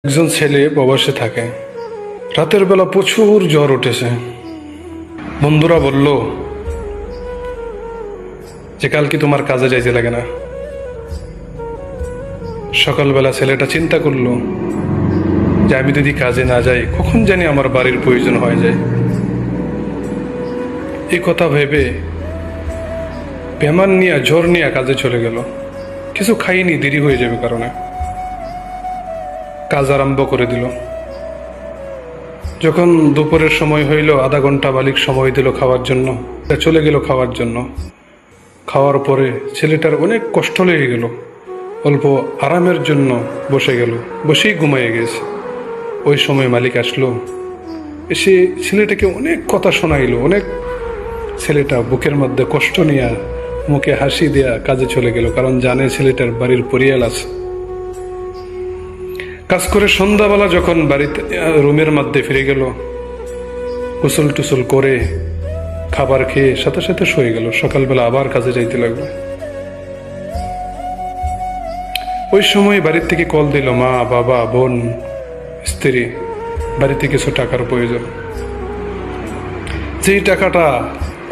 একজন ছেলে প্রবাসে থাকে। রাতের বেলা প্রচুর জ্বর উঠেছে। বন্ধুরা বলল যে কালকে তোমার কাজে যাইতে লাগে না। সকালবেলা ছেলেটা চিন্তা করলো যে আমি যদি কাজে না যাই কখন জানি আমার বাড়ির প্রয়োজন হয়ে যায়। এই কথা ভেবে বেমান নিয়ে জ্বর নিয়ে কাজে চলে গেল। কিছু খাইনি, দেরি হয়ে যাবে কারণে। কাজ আরম্ভ করে দিল। যখন দুপুরের সময় হইল, আধা ঘন্টা বালিক সময় দিল খাওয়ার জন্য। চলে গেল খাওয়ার জন্য। খাওয়ার পরে ছেলেটার অনেক কষ্ট লেগে গেল। অল্প আরামের জন্য বসে গেল, বসেই ঘুমাইয়ে গেছে। ওই সময় মালিক আসলো, এসে ছেলেটাকে অনেক কথা শোনাইল। অনেক ছেলেটা বুকের মধ্যে কষ্ট নিয়ে মুখে হাসি দেয়া কাজে চলে গেল, কারণ জানে ছেলেটার বাড়ির পরিয়াল আছে। কাজ করে সন্ধ্যাবেলা যখন বাড়িতে রুমের মধ্যে ফিরে গেল, গোসল টুসল করে খাবার খেয়ে সাথে সাথে শুয়ে গেল। সকালবেলা আবার কাজে যাইতে লাগলো। ওই সময় বাড়ির থেকে কল দিল মা, বাবা, বোন, স্ত্রী, বাড়িতে কিছু টাকার প্রয়োজন। যেই টাকাটা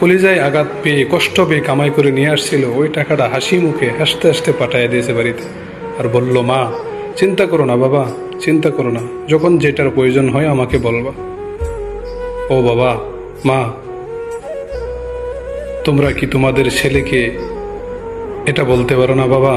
কলিজায় আঘাত পেয়ে কষ্ট পেয়ে কামাই করে নিয়ে আসছিল, ওই টাকাটা হাসি মুখে হাসতে হাসতে পাঠাইয়া দিয়েছে বাড়িতে। আর বলল, মা চিন্তা করো না, বাবা চিন্তা করো না, যখন যেটার প্রয়োজন হয় আমাকে বলবা। ও বাবা, মা, তোমরা কি তোমাদের ছেলেকে এটা বলতে পারো না বাবা?